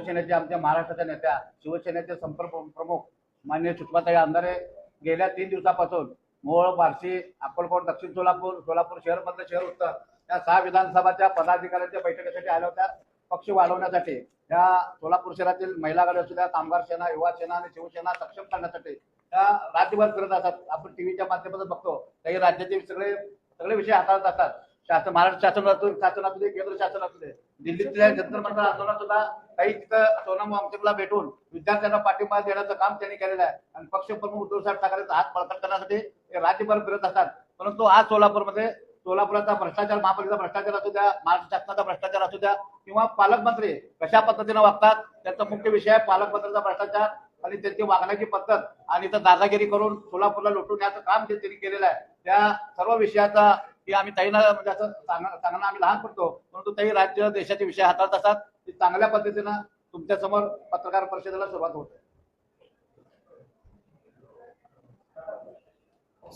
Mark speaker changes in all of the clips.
Speaker 1: शिवसेनेच्या आमच्या महाराष्ट्राच्या नेत्या शिवसेनेचे संपर्क प्रमुख माननीय सुषमाताई आमदारे गेल्या 3 दिवसापासून मोहोळ, बार्शी, अक्कलकोट, दक्षिण सोलापूर, सोलापूर शहर मधलं शहर उत्तर या 6 विधानसभाच्या पदाधिकाऱ्यांच्या बैठकीसाठी आल्या होत्या. पक्ष वाढवण्यासाठी या सोलापूर शहरातील महिला आघाडी असू द्या, कामगार सेना, युवा सेना आणि शिवसेना सक्षम करण्यासाठी त्या राज्यभर फिरत असतात. आपण टीव्हीच्या माध्यमातून बघतो काही राज्याचे सगळे विषय हाताळत असतात. शासन, महाराष्ट्र शासन असू दे, केंद्र शासन असू दे, दिल्लीतल्या जंतर मंतर आंदोलनात सुद्धा काही तिथं सोनम वांगचुकला भेटून विद्यार्थ्यांना पाठिंबा देण्याचं काम त्यांनी केलेलं आहे. आणि पक्ष प्रमुख उद्धव साहेब ठाकरेंचा हात बळकट करण्यासाठी ते राज्यभर फिरत असतात. परंतु आज सोलापुराचा भ्रष्टाचार, महापालिकेचा भ्रष्टाचार असू द्या, महाराष्ट्र शासनाचा भ्रष्टाचार असू द्या किंवा पालकमंत्री कशा पद्धतीने वागतात त्याचा मुख्य विषय आहे पालकमंत्र्यांचा भ्रष्टाचार आणि त्यांची वागण्याची पद्धत आणि इथं दादागिरी करून सोलापूरला लुटून याचं काम जे त्यांनी केलेलं आहे. त्या सर्व विषयाचा की आम्ही ताईंना म्हणजे असं सांगणं आम्ही लहान पडतो, परंतु ताई राज्य देशाचे विषय हाताळत असतात. ते चांगल्या पद्धतीनं तुमच्या समोर पत्रकार परिषदेला सुरुवात होते.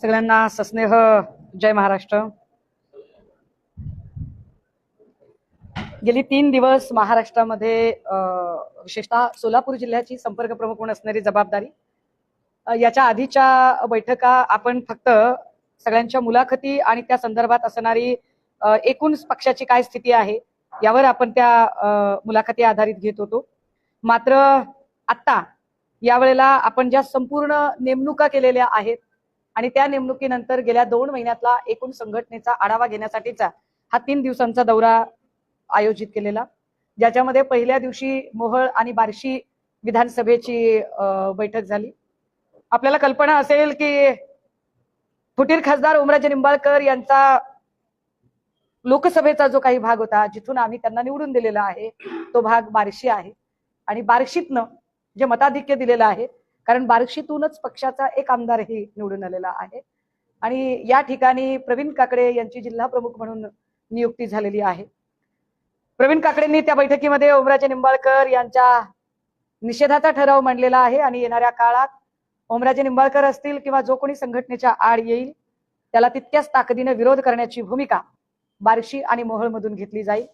Speaker 2: सगळ्यांना सस्नेह जय महाराष्ट्र. गेली 3 दिवस महाराष्ट्रामध्ये विशेषतः सोलापूर जिल्ह्याची संपर्क प्रमुख म्हणून असणारी जबाबदारी, याच्या आधीच्या बैठका आपण फक्त सगळ्यांच्या मुलाखती आणि त्या संदर्भात असणारी एकूण पक्षाची काय स्थिती आहे यावर आपण त्या मुलाखती आधारित घेत होतो. मात्र आता यावेळेला आपण ज्या संपूर्ण नेमणुका केलेल्या आहेत आणि त्या नेमणुकीनंतर गेल्या 2 महिन्यातला एकूण संघटनेचा आढावा घेण्यासाठीचा हा 3 दिवसांचा दौरा आयोजित केलेला, ज्याच्यामध्ये पहिल्या दिवशी मोहोळ आणि बार्शी विधानसभेची बैठक झाली. आपल्याला कल्पना असेल की फुटीर खासदार ओमराजे निंबाळकर यांचा लोकसभेचा जो काही भाग होता, जिथून आम्ही त्यांना निवडून दिलेला आहे, तो भाग बार्शी आहे. आणि बार्शीतनं जे मताधिक्य दिलेलं आहे, कारण बार्शीतूनच पक्षाचा एक आमदारही निवडून आलेला आहे आणि या ठिकाणी प्रवीण काकडे यांची जिल्हा प्रमुख म्हणून नियुक्ती झालेली आहे. प्रवीण काकडेंनी त्या बैठकीमध्ये ओमराजे निंबाळकर यांच्या निषेधाचा ठराव मांडलेला आहे आणि येणाऱ्या काळात ओमराजे निंबाळकर असतील किंवा जो कोणी संघटनेच्या आड येईल त्याला तितक्याच ताकदीने विरोध करण्याची भूमिका बार्शी आणि मोहोळमधून घेतली जाईल.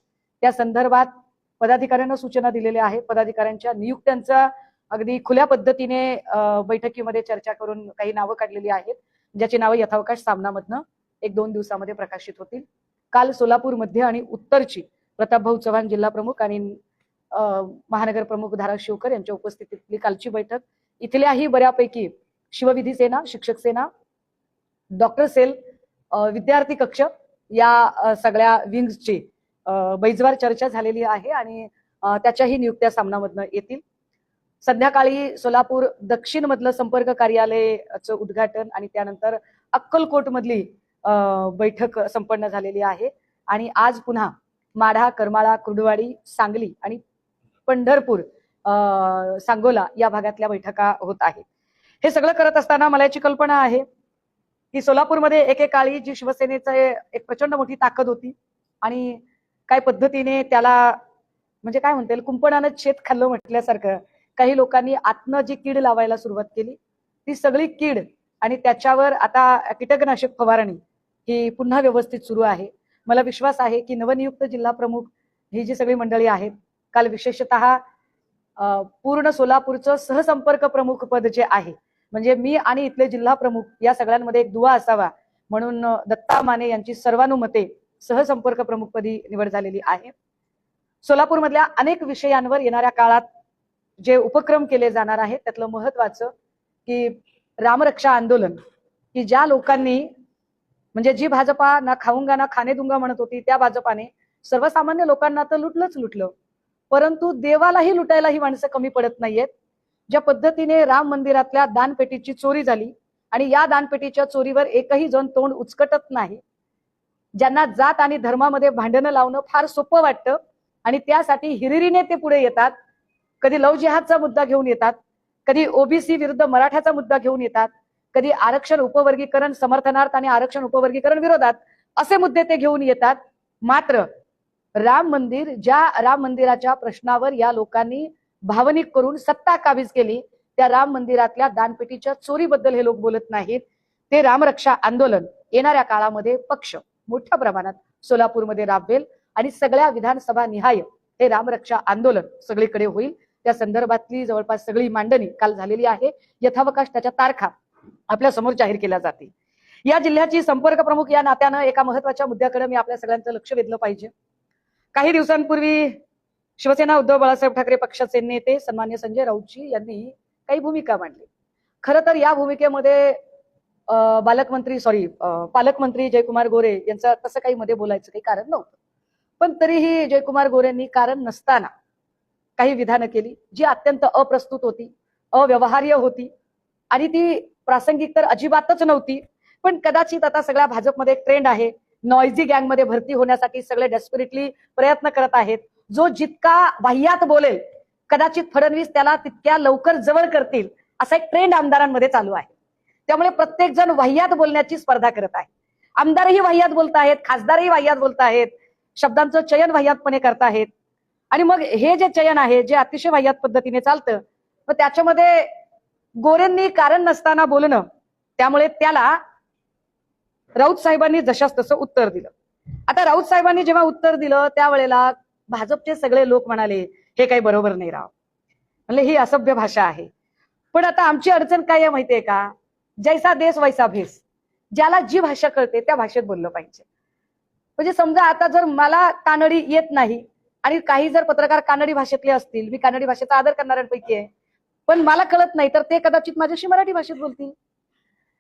Speaker 2: त्या संदर्भात पदाधिकाऱ्यांना सूचना दिलेल्या आहेत. पदाधिकाऱ्यांच्या नियुक्त्यांचा अगदी खुल्या पद्धतीने बैठकीमध्ये चर्चा करून काही नावं काढलेली आहेत, ज्याची नावं यथावकाश सामनामधनं 1-2 दिवसामध्ये प्रकाशित होतील. काल सोलापूर मध्य आणि उत्तरची प्रतापभाऊ चव्हाण जिल्हा प्रमुख आणि महानगर प्रमुख धाराशिवकर यांच्या उपस्थितीतली कालची बैठक इथल्याही बऱ्यापैकी शिवविधी सेना, शिक्षक सेना, डॉक्टर सेल, विद्यार्थी कक्ष या सगळ्या विंग्सची बैजवार चर्चा झालेली आहे आणि त्याच्याही नियुक्त्या सामनामधनं येतील. संध्याकाळी सोलापूर दक्षिण मधलं संपर्क कार्यालयाचं उद्घाटन आणि त्यानंतर अक्कलकोट मधली बैठक संपन्न झालेली आहे आणि आज पुन्हा माढा, करमाळा, कुर्डुवाडी, सांगली आणि पंढरपूर, सांगोला या भागातल्या बैठका होत आहेत. हे सगळं करत असताना मला याची कल्पना आहे की सोलापूरमध्ये एकेकाळी जी शिवसेनेचं एक प्रचंड मोठी ताकद होती आणि काय पद्धतीने त्याला म्हणजे काय म्हणता येईल कुंपणानं शेत खाल्लं म्हटल्यासारखं काही लोकांनी आतनं जी कीड लावायला सुरुवात केली, ती सगळी कीड आणि त्याच्यावर आता कीटकनाशक फवारणी ही पुन्हा व्यवस्थित सुरू आहे. मला विश्वास आहे की नवनियुक्त जिल्हा प्रमुख ही जी सगळी मंडळी आहेत, काल विशेषतः पूर्ण सोलापूरचं सहसंपर्क प्रमुख पद जे आहे, म्हणजे मी आणि इथले जिल्हा प्रमुख या सगळ्यांमध्ये एक दुवा असावा म्हणून दत्ता माने यांची सर्वानुमते सहसंपर्क प्रमुखपदी निवड झालेली आहे. सोलापूरमधल्या अनेक विषयांवर येणाऱ्या काळात जे उपक्रम केले जाणार आहेत त्यातलं महत्वाचं की रामरक्षा आंदोलन, की ज्या लोकांनी म्हणजे जी भाजपा ना खाऊंगा ना खाणे दूंगा म्हणत होती, त्या भाजपाने सर्वसामान्य लोकांना तर लुटलं, परंतु देवालाही लुटायला ही माणसं कमी पडत नाहीयेत. ज्या पद्धतीने राम मंदिरातल्या दानपेटीची चोरी झाली आणि या दानपेटीच्या चोरीवर एकही जण तोंड उचकटत नाही, ज्यांना जात आणि धर्मामध्ये भांडणं लावणं फार सोपं वाटतं आणि त्यासाठी हिरिरीने ते पुढे येतात. कधी लव जिहादचा मुद्दा घेऊन येतात, कधी ओबीसी विरुद्ध मराठ्याचा मुद्दा घेऊन येतात, कधी आरक्षण उपवर्गीकरण समर्थनार्थ आणि आरक्षण उपवर्गीकरण विरोधात असे मुद्दे ते घेऊन येतात. मात्र राम मंदिर, ज्या राम मंदिराच्या प्रश्नावर या लोकांनी भावनिक करून सत्ता काबीज केली, त्या राम मंदिरातल्या दानपेटीच्या चोरीबद्दल हे लोक बोलत नाहीत. ते रामरक्षा आंदोलन येणाऱ्या काळामध्ये पक्ष मोठ्या प्रमाणात सोलापूरमध्ये राबवेल आणि सगळ्या विधानसभा निहाय हे रामरक्षा आंदोलन सगळीकडे होईल. त्या संदर्भातली जवळपास सगळी मांडणी काल झालेली आहे. यथावकाश त्याच्या तारखा आपल्या समोर जाहीर केल्या जातील. या जिल्ह्याची संपर्क प्रमुख या नात्यानं एका महत्वाच्या मुद्द्याकडे मी आपल्या सगळ्यांचं लक्ष वेधलं पाहिजे. काही दिवसांपूर्वी शिवसेना उद्धव बाळासाहेब ठाकरे पक्षाचे नेते सन्मान्य संजय राऊतजी यांनी काही भूमिका मांडली. खरं तर या भूमिकेमध्ये पालकमंत्री जयकुमार गोरे यांचं तसं काही मध्ये बोलायचं काही कारण नव्हतं. पण तरीही जयकुमार गोरेंनी कारण नसताना काही विधानं केली जी अत्यंत अप्रस्तुत होती, अव्यवहार्य होती आणि ती प्रासंगिक तर अजिबातच नव्हती. पण कदाचित आता सगळ्या भाजपमध्ये एक ट्रेंड आहे, नॉइझी गँगमध्ये भरती होण्यासाठी सगळे डेस्परेटली प्रयत्न करत आहेत. जो जितका वाह्यात बोलेल कदाचित फडणवीस त्याला तितक्या लवकर जवळ करतील असा एक ट्रेंड आमदारांमध्ये चालू आहे. त्यामुळे प्रत्येक जण वाह्यात बोलण्याची स्पर्धा करत आहे. आमदारही वाह्यात बोलत आहेत, खासदारही वाह्यात बोलत आहेत, शब्दांचं चयन वाह्यातपणे करत आहेत. आणि मग हे जे चयन आहे जे अतिशय वाह्यात पद्धतीने चालतं, मग त्याच्यामध्ये गोरेंनी कारण नसताना बोलणं, त्यामुळे त्याला राऊत साहेबांनी जशास तसं उत्तर दिलं. आता राऊत साहेबांनी जेव्हा उत्तर दिलं त्यावेळेला भाजपचे सगळे लोक म्हणाले हे काही बरोबर नाही राव, म्हणजे ही असभ्य भाषा आहे. पण आता आमची अडचण काय आहे माहितीये का, जैसा देश वैसा भेस, ज्याला जी भाषा कळते त्या भाषेत बोललं पाहिजे. म्हणजे समजा आता जर मला कानडी येत नाही आणि काही जर पत्रकार कानडी भाषेतले असतील, मी कानडी भाषेचा आदर करणाऱ्यांपैकी आहे, पण मला कळत नाही तर ते कदाचित माझ्याशी मराठी भाषेत बोलतील.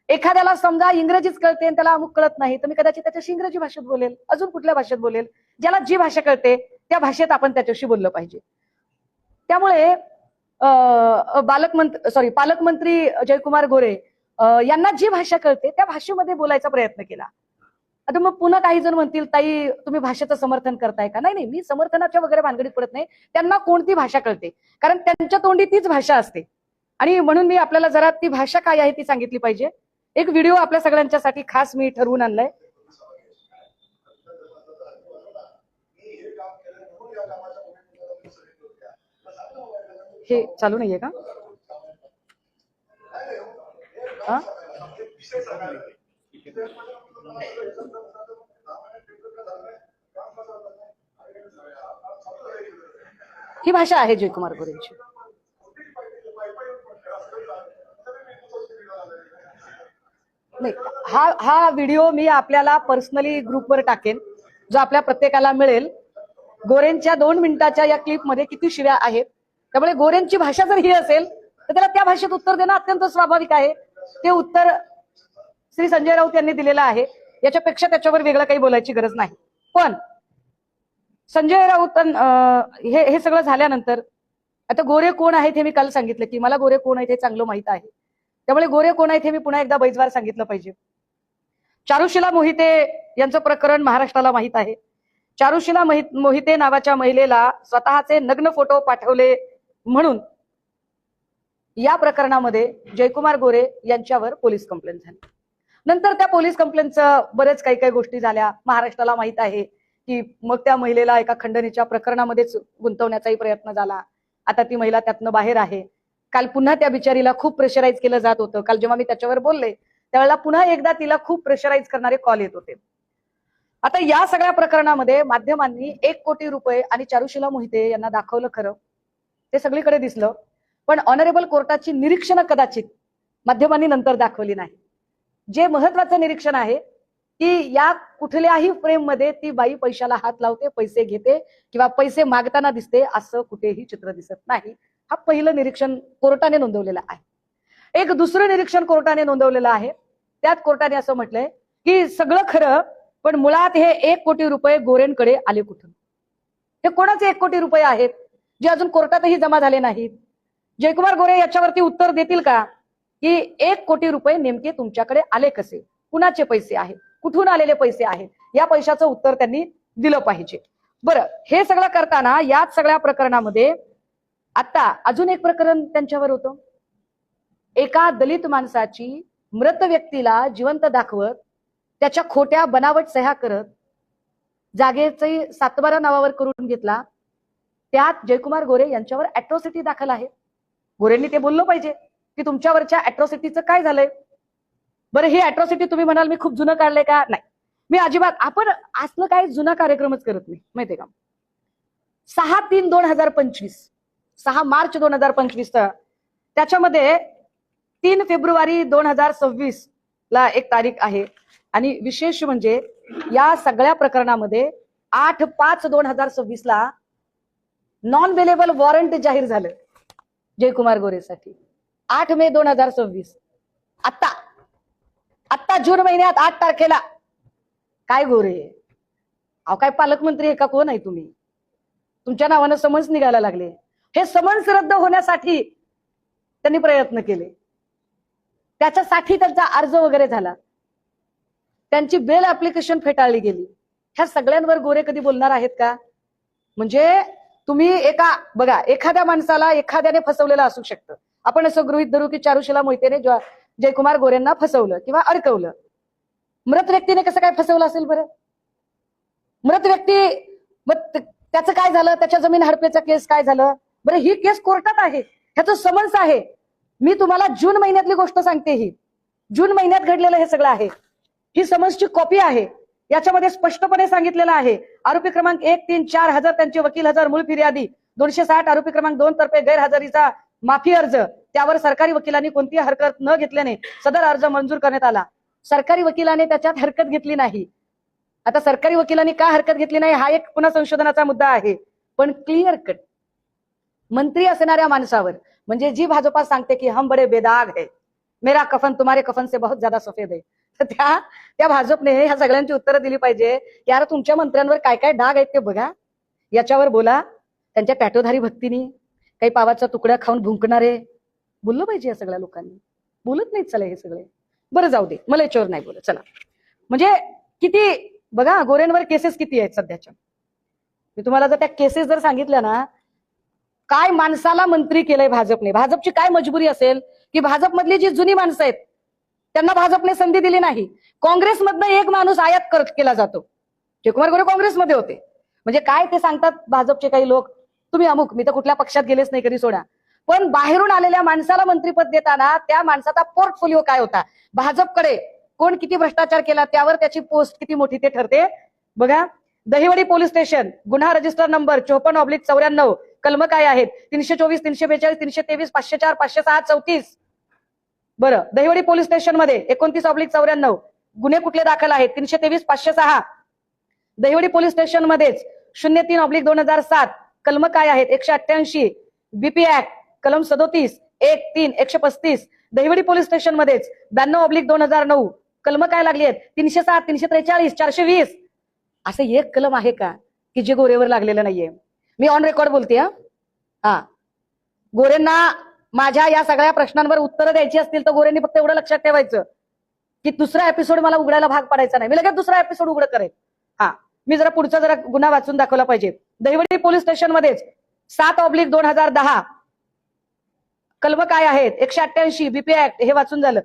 Speaker 2: एखाद्याला समजा इंग्रजीच कळते आणि त्याला अमुक कळत नाही तर मी कदाचित त्याच्याशी इंग्रजी भाषेत बोलेल, अजून कुठल्या भाषेत बोलेल. ज्याला जी भाषा कळते त्या भाषेत आपण त्याच्याशी बोललं पाहिजे. त्यामुळे पालकमंत्री जयकुमार गोरे यांना जी भाषा कळते त्या भाषेमध्ये बोलायचा प्रयत्न केला. आता मग पुन्हा काही जण म्हणतील ताई तुम्ही भाषेचं समर्थन करताय का? नाही, मी समर्थनाच्या वगैरे भानगडीत पडत नाही. त्यांना कोणती भाषा कळते, कारण त्यांच्या तोंडी तीच भाषा असते. आणि म्हणून मी आपल्याला जरा ती भाषा काय आहे ती सांगितली पाहिजे. एक व्हिडिओ आपल्या सगळ्यांच्यासाठी खास मी ठरवून आणलाय. हे चालू नाहीये का? ही भाषा आहे जयकुमार गोरेंची. नाही, हा व्हिडिओ मी आपल्याला पर्सनली ग्रुपवर टाकेन, जो आपल्या प्रत्येकाला मिळेल. गोरेंच्या 2 मिनिटाच्या या क्लिपमध्ये किती शिव्या आहेत. त्यामुळे गोरेंची भाषा जर ही असेल तर त्याला त्या भाषेत उत्तर देणं अत्यंत स्वाभाविक आहे. ते उत्तर श्री संजय राऊत यांनी दिलेलं आहे. याच्यापेक्षा त्याच्यावर वेगळं काही बोलायची गरज नाही. पण संजय राऊत हे सगळं झाल्यानंतर आता गोरे कोण आहेत हे मी काल सांगितलं की मला गोरे कोण आहेत हे चांगलं माहित आहे. त्यामुळे गोरे कोण आहेत हे मी पुन्हा एकदा बैजवार सांगितलं पाहिजे. चारुशिला मोहिते यांचं प्रकरण महाराष्ट्राला माहित आहे. चारुशिला मोहिते नावाच्या महिलेला स्वतःचे नग्न फोटो पाठवले म्हणून या प्रकरणामध्ये जयकुमार गोरे यांच्यावर पोलीस कंप्लेंट झाली. नंतर त्या पोलीस कंप्लेंटचं बरेच काही गोष्टी झाल्या. महाराष्ट्राला माहित आहे की मग त्या महिलेला एका खंडणीच्या प्रकरणामध्येच गुंतवण्याचाही प्रयत्न झाला. आता ती महिला त्यातनं बाहेर आहे. काल पुन्हा त्या बिचारीला खूप प्रेशराईज केलं जात होतं. काल जेव्हा मी त्याच्यावर बोलले त्यावेळेला पुन्हा एकदा तिला खूप प्रेशराईज करणारे कॉल येत होते. आता या सगळ्या प्रकरणामध्ये माध्यमांनी 1 कोटी रुपये आणि चारुशिला मोहिते यांना दाखवलं खरं, ते सगळीकडे दिसलं. पण ऑनरेबल कोर्टाची निरीक्षणं कदाचित माध्यमांनी नंतर दाखवली नाही. जे महत्वाचं निरीक्षण आहे की या कुठल्याही फ्रेम मध्ये ती बाई पैशाला हात लावते, पैसे घेते किंवा पैसे मागताना दिसते असं कुठेही चित्र दिसत नाही. हा पहिलं निरीक्षण कोर्टाने नोंदवलेलं आहे. एक दुसरं निरीक्षण कोर्टाने नोंदवलेलं आहे. त्यात कोर्टाने असं म्हटलंय की सगळं खरं, पण मुळात हे 1 कोटी रुपये गोरेंकडे आले कुठून? हे कोणाचे 1 कोटी रुपये आहेत जे अजून कोर्टातही जमा झाले नाहीत? जयकुमार गोरे याच्यावरती उत्तर देतील का की 1 कोटी रुपये नेमके तुमच्याकडे आले कसे, कुणाचे पैसे आहेत, कुठून आलेले पैसे आहेत? या पैशाचं उत्तर त्यांनी दिलं पाहिजे. बरं, हे सगळं करताना याच सगळ्या प्रकरणामध्ये आता अजून एक प्रकरण त्यांच्यावर होतं. एका दलित माणसाची मृत व्यक्तीला जिवंत दाखवत त्याच्या खोट्या बनावट सह्या करत जागेचे सातबारा नावावर करून घेतला. त्यात जयकुमार गोरे यांच्यावर अॅट्रॉसिटी दाखल आहे. गोरेंनी ते बोललं पाहिजे की तुमच्यावरच्या अॅट्रॉसिटीचं काय झालंय. बरं, ही अॅट्रॉसिटी तुम्ही म्हणाल मी खूप जुनं काढलंय का? नाही, मी अजिबात, आपण असलं काही जुना कार्यक्रमच करत नाही माहितीये का. 6/3/2025, 6 मार्च 2025 त्याच्यामध्ये 3 फेब्रुवारी 2026 ला एक तारीख आहे. आणि विशेष म्हणजे या सगळ्या प्रकरणामध्ये 8/5/2026 ला नॉन अवेलेबल वॉरंट जाहीर झालं जयकुमार गोरेसाठी. 8 मे 2026. आता जून महिन्यात 8 तारखेला. काय गोरे, अहो काय पालकमंत्री आहे का, कोण आहे तुम्ही? तुमच्या नावानं समन्स निघायला लागले. हे समन्स रद्द होण्यासाठी त्यांनी प्रयत्न केले, त्याच्यासाठी त्यांचा अर्ज वगैरे झाला, त्यांची बेल ऍप्लिकेशन फेटाळली गेली. ह्या सगळ्यांवर गोरे कधी बोलणार आहेत का? म्हणजे तुम्ही बघा, एखाद्या माणसाला एखाद्याने फसवलेलं असू शकतं. आपण असं गृहीत धरू की चारुशीला मोहितेने जयकुमार गोरेंना फसवलं किंवा अडकवलं. मृत व्यक्तीने कसं काय फसवलं असेल बरं? मृत व्यक्ती, मग त्याचं काय झालं? त्याच्या जमीन हडपेचा केस काय झालं बरं? ही केस कोर्टात आहे, ह्याचं समन्स आहे. मी तुम्हाला जून महिन्यातली गोष्ट सांगते. ही जून महिन्यात घडलेलं हे सगळं आहे. ही समन्सची कॉपी आहे. याच्यामध्ये स्पष्टपणे सांगितलेलं आहे, आरोपी क्रमांक 1, 3, 4 हजर, त्यांचे वकील हजर, मूळ फिर्यादी 260, आरोपी क्रमांक 2 तर्फे गैरहजेरीचा माफी अर्ज, त्यावर सरकारी वकिलांनी कोणतीही हरकत न घेतल्याने सदर अर्ज मंजूर करण्यात आला. सरकारी वकिलाने त्याच्यात हरकत घेतली नाही. आता सरकारी वकिलांनी का हरकत घेतली नाही हा एक पुन्हा संशोधनाचा मुद्दा आहे. पण क्लिअर कट मंत्री असणाऱ्या माणसावर, म्हणजे जी भाजपा सांगते की हम बडे बेदाग है, मेरा कफन तुम्हारे कफन से बहुत ज्यादा सफेद है, तर त्या भाजपने ह्या सगळ्यांची उत्तरं दिली पाहिजे. यार तुमच्या मंत्र्यांवर काय काय डाग आहेत ते बघा, याच्यावर बोला. त्यांच्या टॅटोधारी भक्तीनी, काही पावाचा तुकडा खाऊन भुंकणारे, बोललं पाहिजे या सगळ्या लोकांनी. बोलत नाहीत चला हे सगळे. बरं जाऊ दे, मला याच्यावर नाही बोलत. चला, म्हणजे किती बघा गोरेंवर केसेस किती आहेत सध्याच्या. मी तुम्हाला जर त्या केसेस जर सांगितल्या ना, काय माणसाला मंत्री केलंय भाजपने. भाजपची काय मजबुरी असेल की भाजपमधली जी जुनी माणसं आहेत त्यांना भाजपने संधी दिली नाही. काँग्रेसमधनं एक माणूस आयात केला जातो. जयकुमार गोरे काँग्रेसमध्ये होते. म्हणजे काय ते सांगतात भाजपचे काही लोक, तुम्ही अमुक, मी तर कुठल्या पक्षात गेलेच नाही कधी सोडा. पण बाहेरून आलेल्या माणसाला मंत्रीपद देताना त्या माणसाचा पोर्टफोलिओ काय होता, भाजपकडे कोण किती भ्रष्टाचार केला त्यावर त्याची पोस्ट किती मोठी ते ठरते. बघा, दहिवडी पोलीस स्टेशन, गुन्हा रजिस्टर नंबर 54/94, कलम काय आहेत 324, 342, 323, 504, 506, 34. बरं, दहिवडी पोलीस स्टेशन मध्ये 29/94 गुन्हे कुठले दाखल आहेत 323, 506. दहिवडी पोलीस स्टेशन मध्येच 03/2007 कलम काय आहेत 188, बीपी ऍक्ट कलम 37, 1, 3, 135. दहिवडी पोलीस स्टेशन मध्येच 92/2009 कलम काय लागली आहेत 307, 343, 420. असं एक कलम आहे का की जे गोरेवर लागलेलं नाहीये? मी ऑन रेकॉर्ड बोलते. हा, गोरेंना माझ्या या सगळ्या प्रश्नांवर उत्तरं द्यायची असतील तर गोरेंनी फक्त एवढं लक्षात ठेवायचं की दुसरा एपिसोड मला उघडायला भाग पडायचा नाही. मी लगेच दुसरा एपिसोड उघड करेल. हा, मी जरा पुढचा जरा गुन्हा वाचून दाखवला पाहिजे. दहिवडी पोलीस स्टेशन मध्येच 7/2010 कलम काय आहेत 188, बीपी ऍक्ट हे वाचून झालं.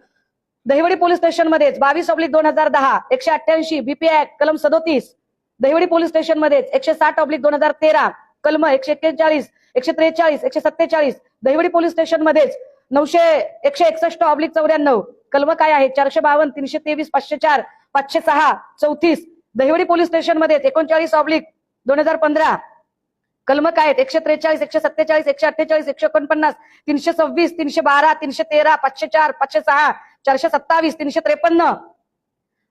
Speaker 2: दहिवडी पोलीस स्टेशन मध्येच 22/2010 188, बीपी ऍक्ट कलम 37. दहिवडी पोलीस स्टेशन मध्येच 160/2013 कलम 141, 143, 147. दहिवडी पोलीस स्टेशन मध्येच 161/94 कलम काय आहे 452, 323, 504, 506, 34. दहिवडी पोलीस स्टेशन मध्ये 39/2015 कलम काय आहेत 143, 147, 148, 149, 326, 312, 313, 504, 506, 427, 353.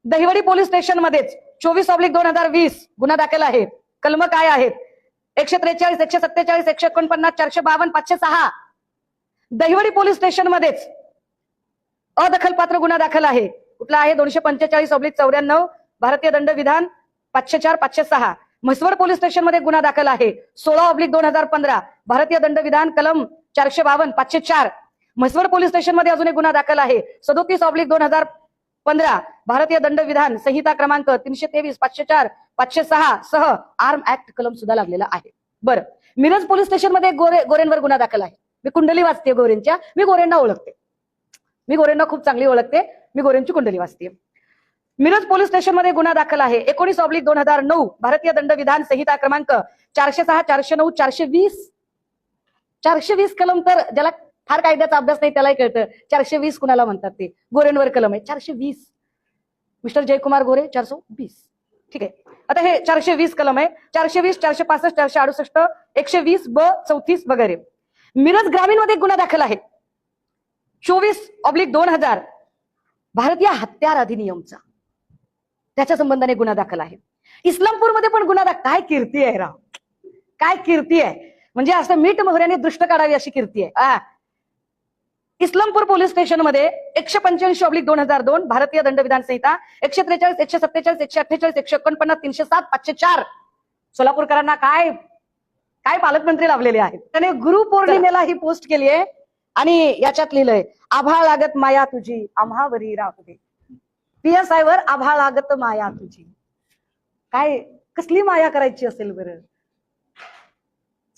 Speaker 2: दहिवडी पोलीस स्टेशन मध्येच 24/2020 गुन्हा दाखल आहे. कलम काय आहेत 143, 147, 149, 452, 506. दहिवडी पोलीस स्टेशन मध्येच अदखलपात्र गुन्हा दाखल आहे. कुठला आहे 245/94 भारतीय दंडविधान 504, 506. म्हसवड पोलीस स्टेशन मध्ये गुन्हा दाखल आहे 16/2015 भारतीय दंडविधान कलम 452, 504. म्हसवड पोलीस स्टेशन मध्ये अजून एक गुन्हा दाखल आहे 37/2015 भारतीय दंडविधान संहिता क्रमांक 323, 504, 506 सह आर्म ऍक्ट कलम सुद्धा लागलेला आहे. बरं, मिरज पोलीस स्टेशन मध्ये गोरेंवर गुन्हा दाखल आहे. मी कुंडली वाचते गोरेंच्या, मी गोरेंना ओळखते, मी गोरेंना खूप चांगली ओळखते, मी गोरेंची कुंडली वाचते. मिरज पोलीस स्टेशन मध्ये गुन्हा दाखल आहे 19/2009 भारतीय दंडविधान संहिता क्रमांक 406, 409, 420. 420 कलम तर ज्याला फार कायद्याचा अभ्यास नाही त्यालाही कळतं 420 कुणाला म्हणतात ते. गोरेंवर कलम आहे 420. मिस्टर जयकुमार गोरे 420. ठीक आहे. आता हे 420 कलम आहे. 420, 465, 468, 120(ब)34 वगैरे. मिरज ग्रामीण मध्ये गुन्हा दाखल आहे 24/2000 भारतीय हत्यार अधिनियमचा, त्याच्या संबंधाने गुन्हा दाखल आहे. इस्लामपूरमध्ये पण गुन्हा दाखल. काय कीर्ती आहे राव, काय कीर्ती आहे. म्हणजे असं मीठ मोहऱ्याने दृष्ट काढावी अशी कीर्ती आहे. इस्लामपूर पोलीस स्टेशनमध्ये 185/2002 भारतीय दंडविधान संहिता 143, 147, 148, 149, 307, 504. सोलापूरकरांना काय काय पालकमंत्री लाभलेले आहेत. त्याने गुरुपौर्णिमेला ही पोस्ट केली आहे आणि याच्यात लिहिलंय, आभाळ लागत माया तुझी आम्हावरी राहू दे. PSI वर आभाळ लागत माया तुझी. काय कसली माया करायची असेल बरं.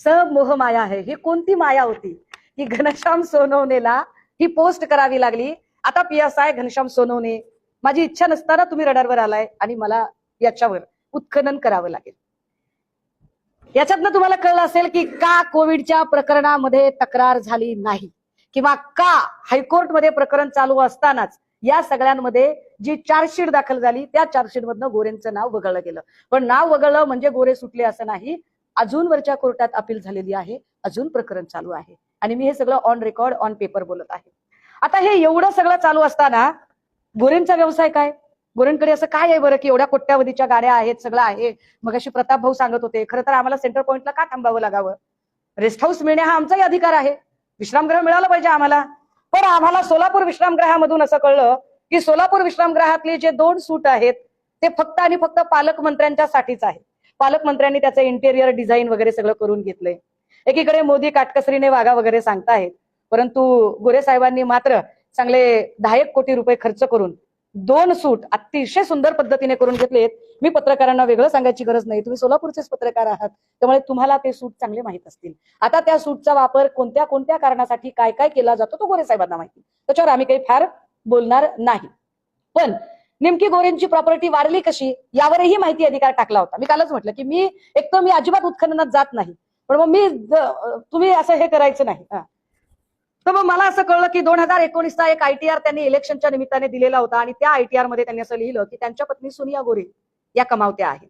Speaker 2: सब मोह माया आहे. ही कोणती माया होती की घनश्याम सोनवणेला ही पोस्ट करावी लागली. आता PSI घनश्याम सोनवणे, माझी इच्छा नसताना तुम्ही रडारवर आलाय आणि मला याच्यावर उत्खनन करावं लागेल. याच्यातनं तुम्हाला कळलं असेल की का कोविडच्या प्रकरणामध्ये तक्रार झाली नाही, किंवा का हायकोर्टमध्ये प्रकरण चालू असतानाच या सगळ्यांमध्ये जी चार्जशीट दाखल झाली त्या चार्जशीट मधनं गोरेंचं नाव वगळलं गेलं. पण नाव वगळलं म्हणजे गोरे सुटले असं नाही. अजून वरच्या कोर्टात अपील झालेली आहे, अजून प्रकरण चालू आहे आणि मी हे सगळं ऑन रेकॉर्ड ऑन पेपर बोलत आहे. आता हे एवढं सगळं चालू असताना गोरेंचा व्यवसाय काय, गोरेंकडे असं काय आहे बरं की एवढ्या कोट्यावधीच्या गाड्या आहेत, सगळं आहे. मग अशी प्रताप भाऊ सांगत होते, खरं तर आम्हाला सेंटर पॉइंटला का थांबावं लागावं, रेस्ट हाऊस मिळणे हा आमचाही अधिकार आहे, विश्रामगृह मिळालं पाहिजे आम्हाला. पण आम्हाला सोलापूर विश्रामगृहामधून असं कळलं की सोलापूर विश्रामगृहातले जे 2 सूट आहेत ते फक्त आणि फक्त पालकमंत्र्यांच्या साठीच आहे. पालकमंत्र्यांनी त्याचं इंटेरियर डिझाईन वगैरे सगळं करून घेतलंय. एकीकडे मोदी काटकसरीने वागा वगैरे सांगतायत, परंतु गोरे साहेबांनी मात्र चांगले 10 कोटी रुपये खर्च करून 2 सूट अतिशय सुंदर पद्धतीने करून घेतलेत. मी पत्रकारांना वेगळं सांगायची गरज नाही, तुम्ही सोलापूरचेच पत्रकार आहात, त्यामुळे तुम्हाला ते सूट चांगले माहित असतील. आता त्या सूटचा वापर कोणत्या कोणत्या कारणासाठी काय काय केला जातो तो गोरे साहेबांना माहिती, त्याच्यावर आम्ही काही फार बोलणार नाही. पण नेमकी गोरेंची प्रॉपर्टी वाढली कशी यावरही माहिती अधिकार टाकला होता. मी कालच म्हटलं की मी अजिबात उत्खननात जात नाही, पण मग तुम्ही असं हे करायचं नाही. तर मग मला असं कळलं की 2019चा एक ITR त्यांनी इलेक्शनच्या निमित्ताने दिलेला होता आणि त्या ITR मध्ये त्यांनी असं लिहिलं की त्यांच्या पत्नी सोनिया गोरे या कमावत्या आहेत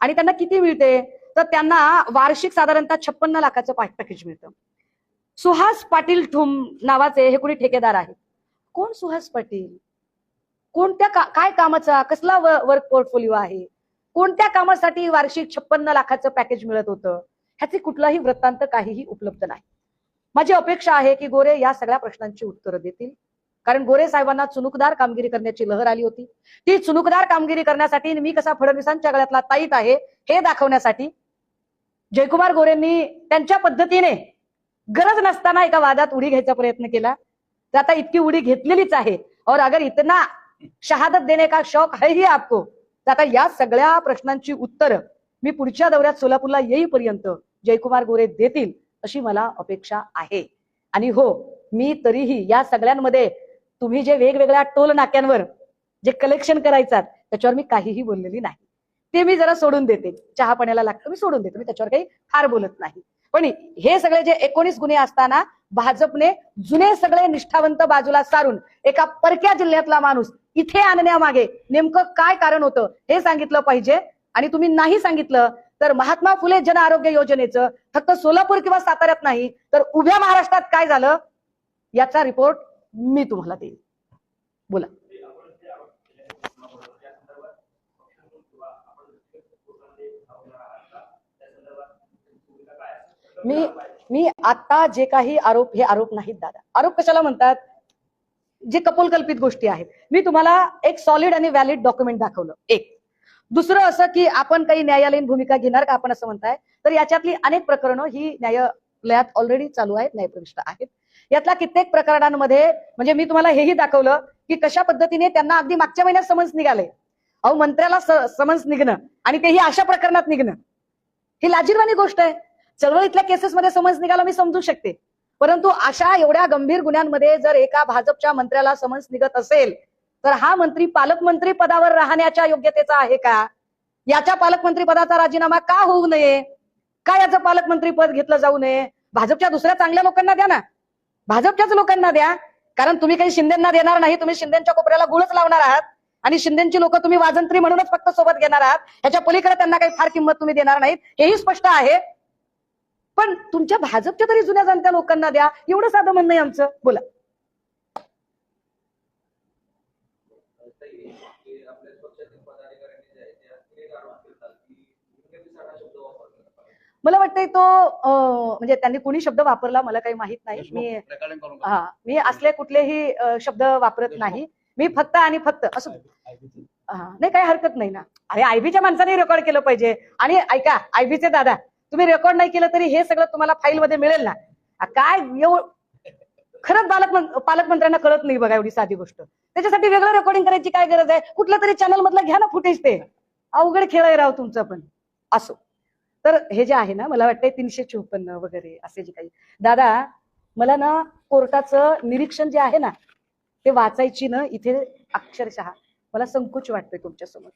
Speaker 2: आणि त्यांना किती मिळते, तर त्यांना वार्षिक साधारणतः 56 लाखाचं पॅकेज मिळतं. सुहास पाटील ठुम नावाचे हे कोणी ठेकेदार आहेत. कोण सुहास पाटील, कोणत्या काय कामाचा कसला वर्क पोर्टफोलिओ आहे, कोणत्या कामासाठी वार्षिक 56 लाखाचं पॅकेज मिळत होतं, ह्याचे कुठलाही वृत्तांत काहीही उपलब्ध नाही. माझी अपेक्षा आहे की गोरे या सगळ्या प्रश्नांची उत्तरं देतील, कारण गोरे साहेबांना चुनुकदार कामगिरी करण्याची लहर आली होती. ती चुनुकदार कामगिरी करण्यासाठी मी कसा फडणवीसांच्या गळ्यातला ताईत आहे हे दाखवण्यासाठी जयकुमार गोरेंनी त्यांच्या पद्धतीने गरज नसताना एका वादात उडी घ्यायचा प्रयत्न केला. तर आता इतकी उडी घेतलेलीच आहे और अगर इतना शहादत देने का शौक है ही आपको, तर आता या सगळ्या प्रश्नांची उत्तरं मी पुढच्या दौऱ्यात सोलापूरला येईपर्यंत जयकुमार गोरे देतील अशी मला अपेक्षा आहे. आणि हो, मी तरीही या सगळ्यांमध्ये तुम्ही जे वेगवेगळ्या टोल नाक्यांवर जे कलेक्शन करायचात त्याच्यावर मी काहीही बोललेली नाही. ते मी जरा सोडून देते, चहा पाण्याला लागतं मी सोडून देते, मी त्याच्यावर काही फार बोलत नाही. पण हे सगळे जे 19 गुन्हे असताना भाजपने जुने सगळे निष्ठावंत बाजूला सारून एका परक्या जिल्ह्यातला माणूस इथे आणण्यामागे नेमकं काय कारण होतं हे सांगितलं पाहिजे. आणि तुम्ही नाही सांगितलं तर महात्मा फुले जन आरोग्य योजनेचं फक्त सोलापूर किंवा साताऱ्यात नाही तर उभ्या महाराष्ट्रात काय झालं याचा रिपोर्ट मी तुम्हाला देईन. बोला. मी आता जे काही आरोप, हे आरोप नाहीत दादा. आरोप कशाला म्हणतात, जे कपोलकल्पित गोष्टी आहेत. मी तुम्हाला एक सॉलिड आणि व्हॅलिड डॉक्युमेंट दाखवलं. एक दुसरं असं की आपण काही न्यायालयीन भूमिका घेणार का आपण असं म्हणताय, तर याच्यातली अनेक प्रकरणं ही न्यायालयात ऑलरेडी चालू आहेत, न्यायप्रविष्ट आहेत. यातल्या कित्येक प्रकरणांमध्ये म्हणजे मी तुम्हाला हेही दाखवलं की कशा पद्धतीने त्यांना अगदी मागच्या महिन्यात समन्स निघाले. अहो, मंत्र्याला समन्स निघणं आणि तेही अशा प्रकरणात निघणं ही लाजिरवाणी गोष्ट आहे. चळवळीतल्या केसेसमध्ये समन्स निघाला मी समजू शकते, परंतु अशा एवढ्या गंभीर गुन्ह्यांमध्ये जर एका भाजपच्या मंत्र्याला समन्स निघत असेल तर हा मंत्री पालकमंत्री पदावर राहण्याच्या योग्यतेचा आहे का? याच्या पालकमंत्री पदाचा राजीनामा का होऊ नये, का याचं पालकमंत्री पद घेतलं जाऊ नये? भाजपच्या दुसऱ्या चांगल्या लोकांना द्या ना, भाजपच्याच लोकांना द्या, कारण तुम्ही काही शिंदेना देणार नाही. तुम्ही शिंदेच्या कोपऱ्याला गुळच लावणार आहात आणि शिंदेची लोक तुम्ही वाजंत्री म्हणूनच फक्त सोबत घेणार आहात, ह्याच्या पलीकडे त्यांना काही फार किंमत तुम्ही देणार नाहीत, हेही स्पष्ट आहे. पण तुमच्या भाजपच्या तरी जुन्या जाणत्या लोकांना द्या, एवढं साधं म्हणणं आहे आमचं. बोला. मला वाटतंय तो म्हणजे त्यांनी कुणी शब्द वापरला मला काही माहित नाही. मी असले कुठलेही शब्द वापरत नाही. मी फक्त आणि फक्त असं नाही, काही हरकत नाही ना. अरे आयबीच्या माणसाने रेकॉर्ड केलं पाहिजे. आणि ऐका, आयबीचे दादा, तुम्ही रेकॉर्ड नाही केलं तरी हे सगळं तुम्हाला फाईल मध्ये मिळेल ना. काय खरंच पालकमंत्र्यांना कळत नाही बघा एवढी साधी गोष्ट. त्याच्यासाठी वेगळं रेकॉर्डिंग करायची काय गरज आहे? कुठल्या तरी चॅनल मधलं घ्या ना फुटेज. ते अवघड खेळ आहे राव तुमचं पण. असो, तर हे जे आहे ना, मला वाटतंय 354 वगैरे असे जे काही, दादा मला ना कोर्टाचं निरीक्षण जे आहे ना ते वाचायची ना इथे अक्षरशः मला संकोच वाटतोय तुमच्यासमोर.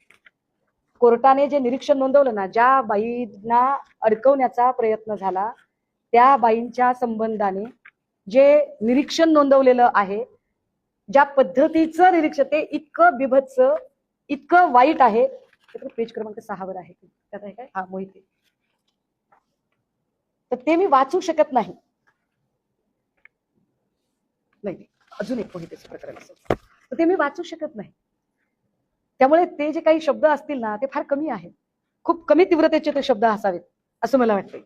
Speaker 2: कोर्टाने जे निरीक्षण नोंदवलं ना, ज्या बाईंना अडकवण्याचा प्रयत्न झाला त्या बाईंच्या संबंधाने जे निरीक्षण नोंदवलेलं आहे, ज्या पद्धतीचं निरीक्षण, ते इतकं बिभत्स, इतकं वाईट आहे. पेज क्रमांक 6 वर आहे त्यात आहे काय? हा, मोहिते. तर ते मी वाचू शकत नाही. नाही, अजून एक मोहितेचं प्रकरण असेल तर ते मी वाचू शकत नाही. त्यामुळे ते जे काही शब्द असतील ना ते फार कमी आहेत, खूप कमी तीव्रतेचे ते शब्द असावेत असं मला वाटतंय.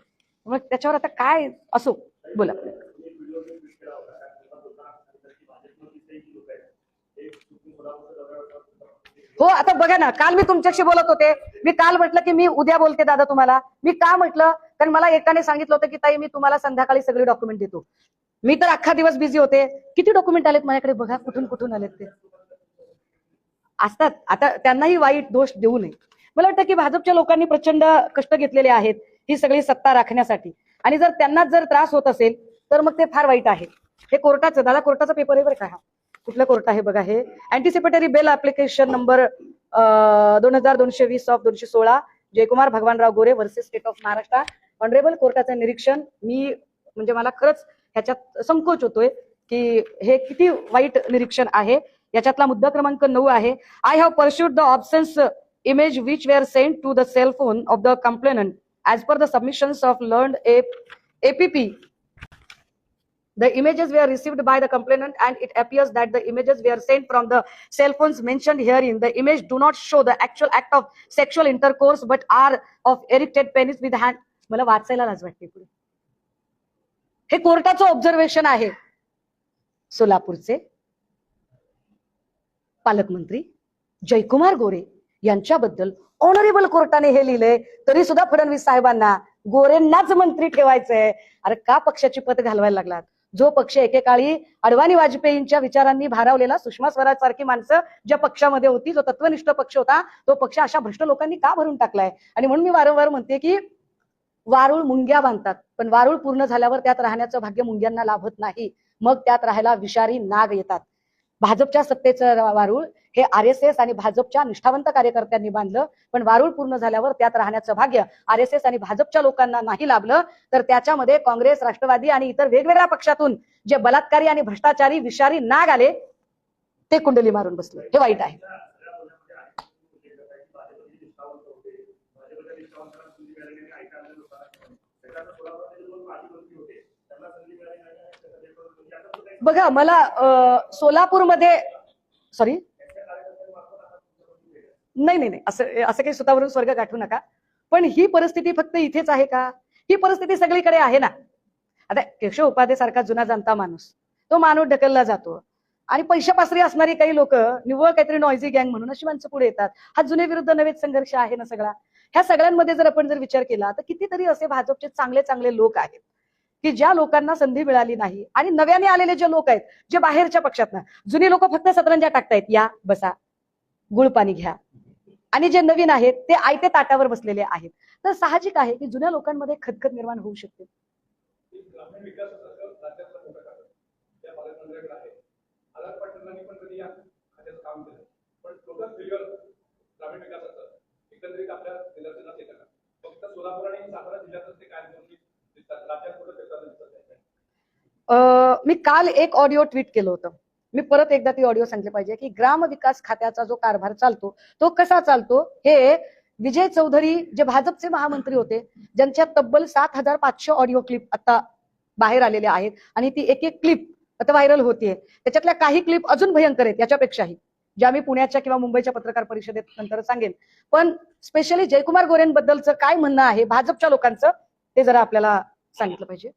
Speaker 2: मग त्याच्यावर आता काय असो, बोला. हो, आता बघा ना, काल मी तुमच्याशी बोलत होते. मी काल म्हटलं की मी उद्या बोलते दादा तुम्हाला. मी का म्हटलं, कारण मला एकाने सांगितलं होतं की ताई मी तुम्हाला संध्याकाळी सगळे डॉक्युमेंट देतो. मी तर अख्खा दिवस बिझी होते. किती डॉक्युमेंट आलेत माझ्याकडे बघा, कुठून कुठून आलेत ते असतात. आता त्यांनाही वाईट दोष देऊ नये. मला वाटतं की भाजपच्या लोकांनी प्रचंड कष्ट घेतलेले आहेत ही सगळी सत्ता राखण्यासाठी, आणि जर त्यांनाच जर त्रास होत असेल तर मग ते फार वाईट आहे. हे कोर्टाचं, दादा कोर्टाचा पेपर आहे बरं का. हा कुठलं कोर्ट आहे बघा, हे anticipatory bail application number 2220 of 216 Jaykumar Bhagwanrao Gore versus state of Maharashtra. Honourable कोर्टाचं निरीक्षण. मी म्हणजे मला खरंच ह्याच्यात संकोच होतोय की हे किती वाईट निरीक्षण आहे. याच्यातला मुद्दा क्रमांक 9 आहे. I have pursued the obscene image which were sent to the cell phone of the complainant as per the submissions of learned APP. The images were received by the complainant and it appears that the images were sent from the cell phones mentioned herein. The image do not show the actual act of sexual intercourse but are of erected penis with hand. मला वाचायला लाज वाटते पुढे. हे कोर्टाचं observation आहे. सोलापूरचे पालकमंत्री जयकुमार गोरे यांच्याबद्दल ऑनरेबल कोर्टाने हे लिहिलंय. तरी सुद्धा फडणवीस साहेबांना गोरेंनाच मंत्री ठेवायचंय. अरे का पक्षाची पत घालवायला लागलात? जो पक्ष एकेकाळी अडवाणी वाजपेयींच्या विचारांनी भारावलेला, सुषमा स्वराज सारखी माणसं ज्या पक्षामध्ये होती, जो तत्वनिष्ठ पक्ष होता, तो पक्ष अशा भ्रष्ट लोकांनी का भरून टाकलाय? आणि म्हणून मी वारंवार म्हणते की वारुळ मुंग्या बांधतात, पण वारुळ पूर्ण झाल्यावर त्यात राहण्याचं भाग्य मुंग्यांना लाभत नाही. मग त्यात राहायला विषारी नाग येतात. भाजपच्या सत्तेचं वारुळ हे RSS आणि भाजपच्या निष्ठावंत कार्यकर्त्यांनी बांधलं, पण वारुळ पूर्ण झाल्यावर त्यात राहण्याचं भाग्य RSS आणि भाजपच्या लोकांना नाही लाभलं. तर त्याच्यामध्ये काँग्रेस, राष्ट्रवादी आणि इतर वेगवेगळ्या पक्षातून जे बलात्कारी आणि भ्रष्टाचारी विषारी नाग आले ते कुंडली मारून बसले. हे वाईट आहे. बघा, मला सोलापूरमध्ये सॉरी नाही असं काही स्वतःवरून स्वर्ग गाठू नका. पण ही परिस्थिती फक्त इथेच आहे का? ही परिस्थिती सगळीकडे आहे ना. आता केशव उपाध्ये सारखा जुना जाणता माणूस, तो माणूस ढकलला जातो आणि पैशापासरी असणारी काही लोक निव्वळ काहीतरी नॉयझी गँग म्हणून अशी माणसं पुढे येतात. हा जुने विरुद्ध नवेच संघर्ष आहे ना सगळा. ह्या सगळ्यांमध्ये जर आपण विचार केला तर कितीतरी असे भाजपचे चांगले चांगले लोक आहेत की ज्या लोकांना संधी मिळाली नाही, आणि नव्याने आलेले जे लोक आहेत जे बाहेरच्या पक्षात, जुनी लोक फक्त सतरंजा टाकतायत, या बसा गुळ पाणी घ्या, आणि जे नवीन आहेत ते आयते ताटावर बसलेले आहेत. तर साहजिक आहे की जुन्या लोकांमध्ये खतखत निर्माण होऊ शकते. मी काल एक ऑडिओ ट्विट केलं होतं. मी परत एकदा ती ऑडिओ सांगितली पाहिजे की ग्रामविकास खात्याचा जो कारभार चालतो तो कसा चालतो हे विजय चौधरी जे भाजपचे महामंत्री होते, ज्यांच्या तब्बल 7,500 ऑडिओ क्लिप आता बाहेर आलेल्या आहेत आणि ती एक एक क्लिप आता व्हायरल होतीये. त्याच्यातल्या काही क्लिप अजून भयंकर आहेत याच्यापेक्षाही, ज्या मी पुण्याच्या किंवा मुंबईच्या पत्रकार परिषदेत नंतर सांगेन. पण स्पेशली जयकुमार गोरेंबद्दलचं काय म्हणणं आहे भाजपच्या लोकांचं ते जरा आपल्याला सांगितलं पाहिजे.